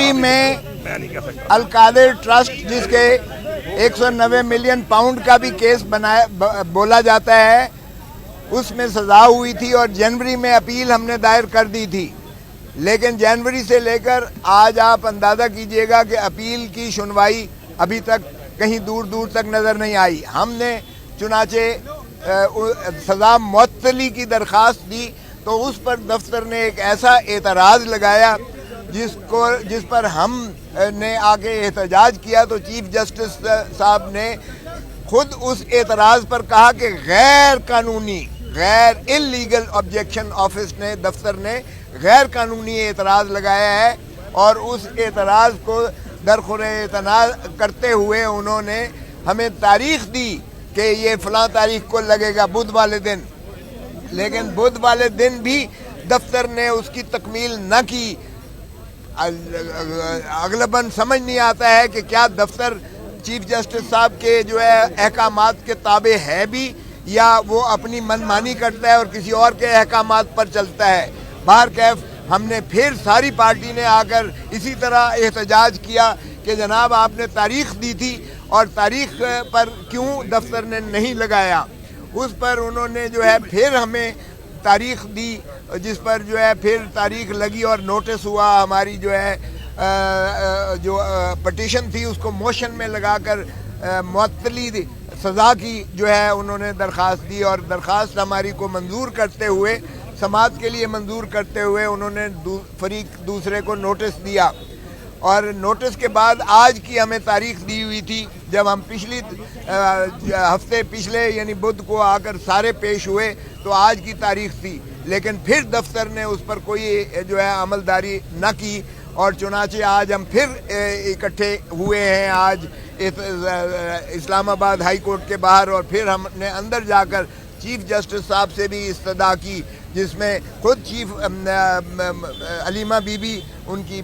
جنوری میں القادر ٹرسٹ جس کے 190 ملین پاؤنڈ کا بھی کیس بولا جاتا ہے، اس میں سزا ہوئی تھی اور جنوری میں اپیل ہم نے دائر کر دی تھی، لیکن جنوری سے لے کر آج آپ اندازہ کیجئے گا کہ اپیل کی سنوائی ابھی تک کہیں دور دور تک نظر نہیں آئی۔ ہم نے چنانچہ سزا معطلی کی درخواست دی تو اس پر دفتر نے ایک ایسا اعتراض لگایا جس پر ہم نے آگے احتجاج کیا، تو چیف جسٹس صاحب نے خود اس اعتراض پر کہا کہ غیر قانونی انلیگل آبجیکشن آفس نے دفتر نے غیر قانونی اعتراض لگایا ہے، اور اس اعتراض کو درخور اعتراض کرتے ہوئے انہوں نے ہمیں تاریخ دی کہ یہ فلاں تاریخ کو لگے گا بدھ والے دن، لیکن بدھ والے دن بھی دفتر نے اس کی تکمیل نہ کی۔ اغلباً سمجھ نہیں آتا ہے کہ کیا دفتر چیف جسٹس صاحب کے جو ہے احکامات کے تابع ہے بھی، یا وہ اپنی منمانی کرتا ہے اور کسی اور کے احکامات پر چلتا ہے۔ بہرکیف ہم نے پھر ساری پارٹی نے آ کر اسی طرح احتجاج کیا کہ جناب آپ نے تاریخ دی تھی اور تاریخ پر کیوں دفتر نے نہیں لگایا۔ اس پر انہوں نے جو ہے پھر ہمیں تاریخ دی، جس پر جو ہے پھر تاریخ لگی اور نوٹس ہوا، ہماری جو ہے جو پٹیشن تھی اس کو موشن میں لگا کر معطلی سزا کی جو ہے انہوں نے درخواست دی، اور درخواست ہماری کو منظور کرتے ہوئے، سماعت کے لیے منظور کرتے ہوئے انہوں نے فریق دوسرے کو نوٹس دیا، اور نوٹس کے بعد آج کی ہمیں تاریخ دی ہوئی تھی۔ جب ہم پچھلے یعنی بدھ کو آ کر سارے پیش ہوئے تو آج کی تاریخ تھی، لیکن پھر دفتر نے اس پر کوئی جو ہے عملداری نہ کی، اور چنانچہ آج ہم پھر اکٹھے ہوئے ہیں آج اسلام آباد ہائی کورٹ کے باہر، اور پھر ہم نے اندر جا کر چیف جسٹس صاحب سے بھی استدعا کی، جس میں خود chief Alima be be in کی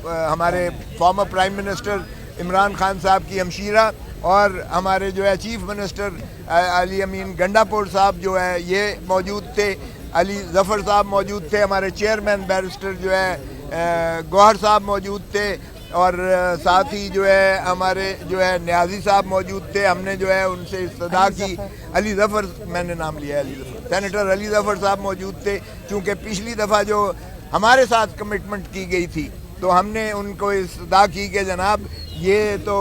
ہمارے former prime minister Imran Khan صاحب کی ہمشیرہ، اور ہمارے جو ہے چیف منسٹر علی امین گنڈاپور صاحب جو ہے یہ موجود تھے، علی ظفر صاحب موجود تھے، ہمارے چیئرمین بیرسٹر جو ہے گوہر صاحب موجود تھے، اور ساتھ ہی جو ہے ہمارے جو ہے نیازی صاحب موجود تھے۔ ہم نے جو ہے ان سے استدعا کی، علی ظفر میں نے نام لیا ہے، علی ظفر سینیٹر علی ظفر صاحب موجود تھے، چونکہ پچھلی دفعہ جو ہمارے ساتھ کمٹمنٹ کی گئی تھی تو ہم نے ان کو استدعا کی کہ جناب یہ تو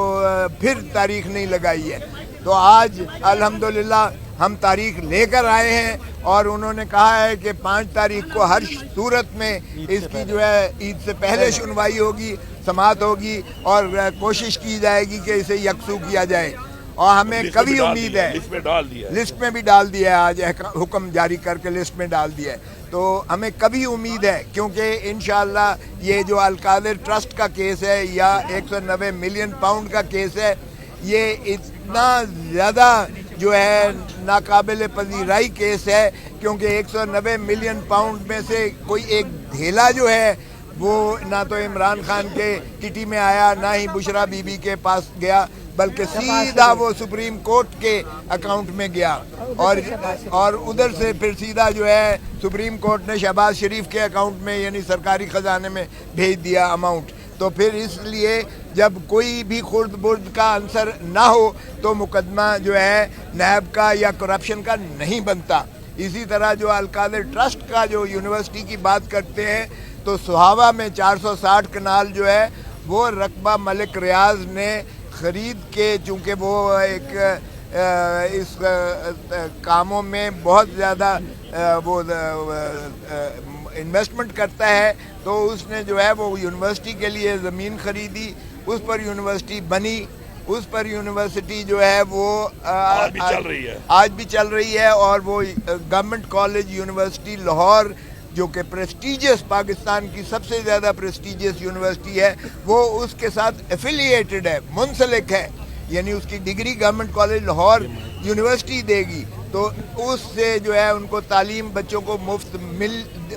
پھر تاریخ نہیں لگائی ہے۔ تو آج الحمدللہ ہم تاریخ لے کر آئے ہیں، اور انہوں نے کہا ہے کہ 5 تاریخ کو ہر صورت میں اس کی جو ہے عید سے پہلے سنوائی ہوگی، سماعت ہوگی، اور کوشش کی جائے گی کہ اسے یکسو کیا جائے، اور ہمیں کبھی امید ہے لسٹ میں بھی ڈال دیا ہے، آج حکم جاری کر کے لسٹ میں ڈال دیا ہے، تو ہمیں کبھی امید ہے، کیونکہ انشاءاللہ یہ جو القادر ٹرسٹ کا کیس ہے یا 190 ملین پاؤنڈ کا کیس ہے، یہ اتنا زیادہ جو ہے ناقابل پذیرائی کیس ہے، کیونکہ 190 ملین پاؤنڈ میں سے کوئی ایک دھیلا جو ہے وہ نہ تو عمران خان کے کٹی میں آیا، نہ ہی بشرا بی بی کے پاس گیا، بلکہ سیدھا وہ سپریم کورٹ کے اکاؤنٹ میں گیا، اور ادھر سے پھر سیدھا جو ہے سپریم کورٹ نے شہباز شریف کے اکاؤنٹ میں یعنی سرکاری خزانے میں بھیج دیا اماؤنٹ۔ تو پھر اس لیے جب کوئی بھی خرد برد کا عنصر نہ ہو تو مقدمہ جو ہے نیب کا یا کرپشن کا نہیں بنتا۔ اسی طرح جو القادر ٹرسٹ کا جو یونیورسٹی کی بات کرتے ہیں تو سہاوا میں 460 کنال جو ہے وہ رقبہ ملک ریاض نے خرید کے، چونکہ وہ ایک اس کاموں میں بہت زیادہ وہ انویسٹمنٹ کرتا ہے، تو اس نے جو ہے وہ یونیورسٹی کے لیے زمین خریدی، اس پر یونیورسٹی بنی، اس پر یونیورسٹی جو ہے وہ آج بھی چل رہی ہے، اور وہ گورنمنٹ کالج یونیورسٹی لاہور جو کہ پریسٹیجیس پاکستان کی سب سے زیادہ پریسٹیجیس یونیورسٹی ہے، وہ اس کے ساتھ ایفیلیٹڈ ہے، منسلک ہے، یعنی اس کی degree government college Lahore university دے گی، تو اس سے جو ہے ان کو تعلیم بچوں کو مفت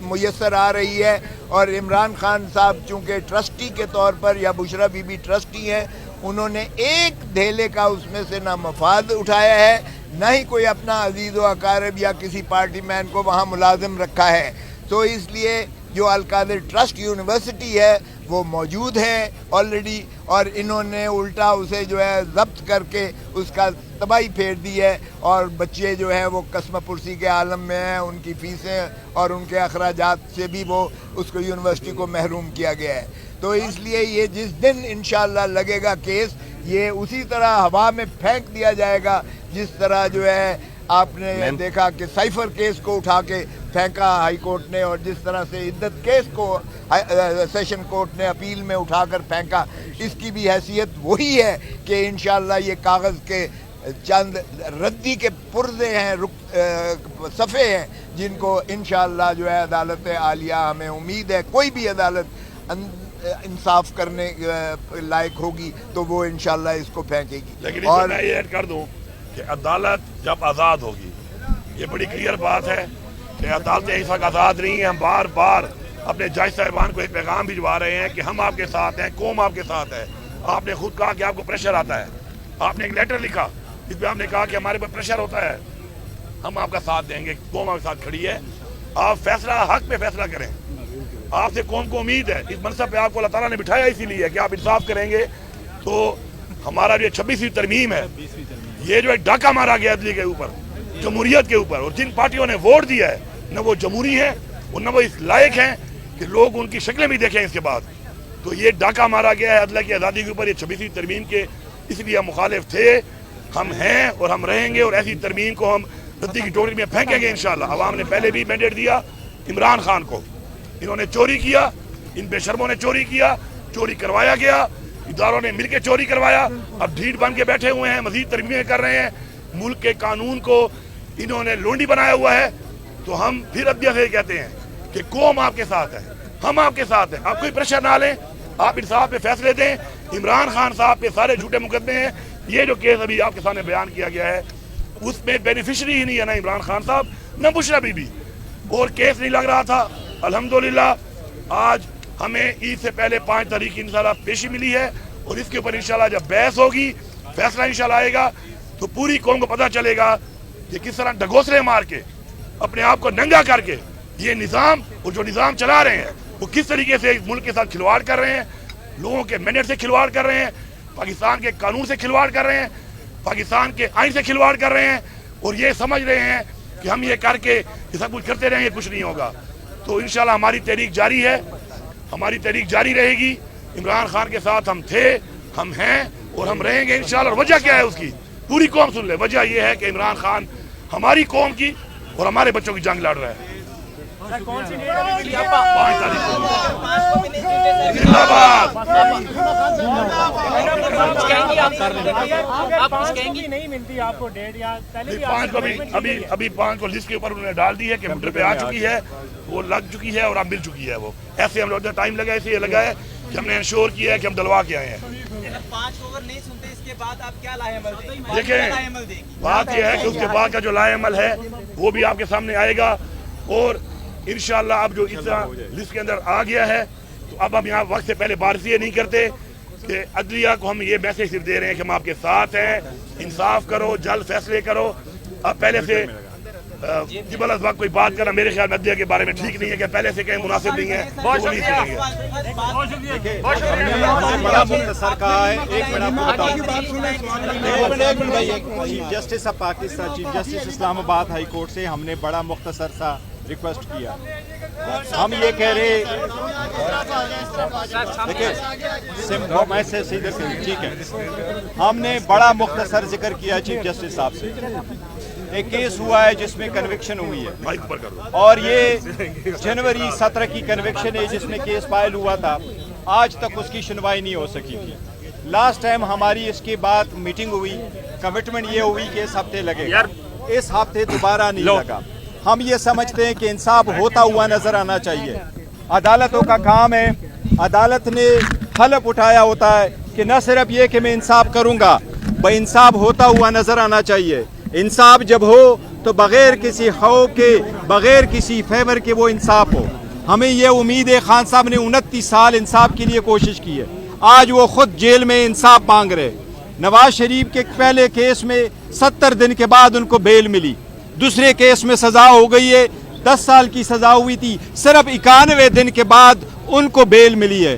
میسر آ رہی ہے۔ اور عمران خان صاحب چونکہ ٹرسٹی کے طور پر یا بشرا بی بی ٹرسٹی ہیں، انہوں نے ایک دھیلے کا اس میں سے نہ مفاد اٹھایا ہے، نہ ہی کوئی اپنا عزیز و اقارب یا کسی پارٹی مین کو وہاں ملازم رکھا ہے۔ تو اس لیے جو القادر ٹرسٹ یونیورسٹی ہے وہ موجود ہے آلریڈی، اور انہوں نے الٹا اسے جو ہے ضبط کر کے اس کا تباہی پھیر دی ہے، اور بچے جو ہیں وہ قسم پرسی کے عالم میں ہیں، ان کی فیسیں اور ان کے اخراجات سے بھی وہ اس کو یونیورسٹی کو محروم کیا گیا ہے۔ تو اس لیے یہ جس دن انشاءاللہ لگے گا کیس، یہ اسی طرح ہوا میں پھینک دیا جائے گا جس طرح جو ہے آپ نے دیکھا کہ سائفر کیس کو اٹھا کے پھینکا ہائی کورٹ نے، اور جس طرح سے عدت کیس کو سیشن کورٹ نے اپیل میں اٹھا کر پھینکا، اس کی بھی حیثیت وہی ہے کہ انشاءاللہ یہ کاغذ کے چند ردی کے پرزے ہیں، صفحے ہیں، جن کو انشاءاللہ جو ہے عدالت عالیہ، ہمیں امید ہے کوئی بھی عدالت انصاف کرنے لائق ہوگی تو وہ انشاءاللہ اس کو پھینکے گی۔ لیکن اور میں یہ ایڈ کر دوں کہ عدالت جب آزاد ہوگی، یہ بڑی کلیئر بات ہے کہ عدالتیں اس وقت آزاد نہیں ہیں۔ ہم بار بار اپنے جج صاحبان کو ایک پیغام بھجوا رہے ہیں کہ ہم آپ کے ساتھ ہیں، قوم آپ کے ساتھ ہے۔ آپ نے خود کہا کہ آپ کو پریشر آتا ہے، آپ نے ایک لیٹر لکھا جس پہ آپ نے کہا کہ ہمارے پر پریشر ہوتا ہے، ہم آپ کا ساتھ دیں گے، قوم آپ کے ساتھ کھڑی ہے، آپ فیصلہ حق پہ فیصلہ کریں۔ آپ سے قوم کو امید ہے، اس منصب پہ آپ کو اللہ تعالیٰ نے بٹھایا اسی لیے کہ آپ انصاف کریں گے۔ تو ہمارا جو 26ویں ترمیم ہے، یہ جو ہے ڈاکہ مارا گیا عدلیہ کے اوپر، جمہوریت کے اوپر، اور جن پارٹیوں نے ووٹ دیا ہے نہ وہ جمہوری ہیں اور نہ وہ اس لائق ہیں کہ لوگ ان کی شکلیں بھی دیکھیں اس کے بعد۔ تو یہ ڈاکہ مارا گیا ہے عدلیہ کی آزادی کے اوپر، یہ 26ویں ترمیم کے، اس لیے ہم مخالف تھے، ہم ہیں اور ہم رہیں گے، اور ایسی ترمیم کو ہم ردی کی ٹوکری میں پھینکیں گے انشاءاللہ۔ عوام نے پہلے بھی مینڈیٹ دیا عمران خان کو، انہوں نے چوری کیا، ان بے شرموں نے چوری کیا، چوری کروایا گیا، اداروں نے مل کے چوری کروایا، اب ڈھیٹ بن کے بیٹھے ہوئے ہیں، مزید ترمیمیں کر رہے ہیں، ملک کے قانون کو انہوں نے لونڈی بنایا ہوا ہے۔ تو ہم پھر عدلیہ سے کہتے ہیں کہ قوم آپ کے ساتھ ہے، ہم آپ کے ساتھ ہیں، آپ کوئی پریشر نہ لیں، آپ انصاف پہ فیصلے دیں۔ عمران خان صاحب پہ سارے جھوٹے مقدمے ہیں، یہ جو کیس ابھی آپ کے سامنے بیان کیا گیا ہے اس میں بینیفیشری ہی نہیں ہے، نہ عمران خان صاحب نہ بشرا بی بی، اور کیس نہیں لگ رہا تھا۔ الحمدللہ آج ہمیں عید سے پہلے 5 تاریخ کی انشاءاللہ پیشی ملی ہے، اور اس کے اوپر انشاءاللہ جب بحث ہوگی، فیصلہ انشاءاللہ آئے گا تو پوری قوم کو پتہ چلے گا کہ کس طرح ڈگوسلے مار کے، اپنے آپ کو ننگا کر کے یہ نظام اور جو نظام چلا رہے ہیں وہ کس طریقے سے ملک کے ساتھ کھلواڑ کر رہے ہیں، لوگوں کے مینڈیٹ سے کھلواڑ کر رہے ہیں، پاکستان کے قانون سے کھلواڑ کر رہے ہیں، پاکستان کے آئین سے کھلواڑ کر رہے ہیں، اور یہ سمجھ رہے ہیں کہ ہم یہ کر کے یہ سب کچھ کرتے رہیں گے، کچھ نہیں ہوگا۔ تو انشاءاللہ ہماری تحریک جاری ہے، ہماری تحریک جاری رہے گی۔ عمران خان کے ساتھ ہم تھے، ہم ہیں اور ہم رہیں گے انشاءاللہ۔ اور وجہ کیا ہے اس کی پوری قوم سن لے، وجہ یہ ہے کہ عمران خان ہماری قوم کی اور ہمارے بچوں کی جنگ لڑ رہا ہے۔ 5 تاریخ کو زندہ باد۔ ابھی 5 کو لسٹ کے اوپر انہوں نے ڈال دی ہے، کمپیوٹر پہ آ چکی ہے، وہ لگ چکی ہے اور اب مل چکی ہے۔ وہ ایسے ہم لوگ ٹائم لگا، ایسے یہ لگا ہے کہ ہم نے انشور کیا ہے کہ ہم دلوا کے آئے ہیں۔ 5 کو اگر نہیں سنتے اس کے بعد آپ کیا لائے عمل دیں گے؟ دیکھیں بات یہ ہے کہ اس کے بعد کا جو لائے عمل ہے وہ بھی آپ کے سامنے آئے گا، اور انشاءاللہ اب جو اس طرح لسٹ کے اندر آ گیا ہے تو اب ہم یہاں وقت سے پہلے بارسی یہ نہیں کرتے کہ عدلیہ کو ہم یہ میسج صرف دے رہے ہیں کہ ہم آپ کے ساتھ ہیں، انصاف کرو، جلد فیصلے کرو۔ اب پہلے سے جبل از وقت کوئی بات کرنا میرے خیال میں عدلیہ کے بارے میں ٹھیک نہیں ہے، کہ پہلے سے کہیں مناسب نہیں ہے، وہ نہیں سنیں گے۔ بڑا مختصر کہا ہے، ایک منٹ آپ کو بتاؤں، chief justice of Pakistan, chief justice Islamabad high court سے ہم نے بڑا مختصر سا ریکویسٹ کیا۔ ہم یہ کہہ رہے، دیکھیں میں سے سیدھے سے ٹھیک ہے، ہم نے بڑا مختصر ذکر کیا چیف جسٹس صاحب سے۔ ایک کیس ہوا ہے جس میں کنوکشن ہوئی ہے، اور یہ جنوری 17 کی کنوکشن ہے جس میں کیس فائل ہوا تھا، آج تک اس کی سنوائی نہیں ہو سکی تھی۔ لاسٹ ٹائم ہماری اس کے بعد میٹنگ ہوئی، کمٹمنٹ یہ ہوئی کہ اس ہفتے لگے گا، اس ہفتے دوبارہ نہیں لگا۔ ہم یہ سمجھتے ہیں کہ انصاف ہوتا ہوا نظر آنا چاہیے۔ عدالتوں کا کام ہے، عدالت نے حلف اٹھایا ہوتا ہے کہ نہ صرف یہ کہ میں انصاف کروں گا، بھائی انصاف ہوتا ہوا نظر آنا چاہیے۔ انصاف جب ہو تو بغیر کسی خوف کے، بغیر کسی فیور کے وہ انصاف ہو۔ ہمیں یہ امید ہے، خان صاحب نے 29 سال انصاف کے لیے کوشش کی ہے، آج وہ خود جیل میں انصاف مانگ رہے۔ نواز شریف کے پہلے کیس میں 70 دن کے بعد ان کو بیل ملی، دوسرے کیس میں سزا ہو گئی ہے، 10 سال کی سزا ہوئی تھی، صرف 91 دن کے بعد ان کو بیل ملی ہے۔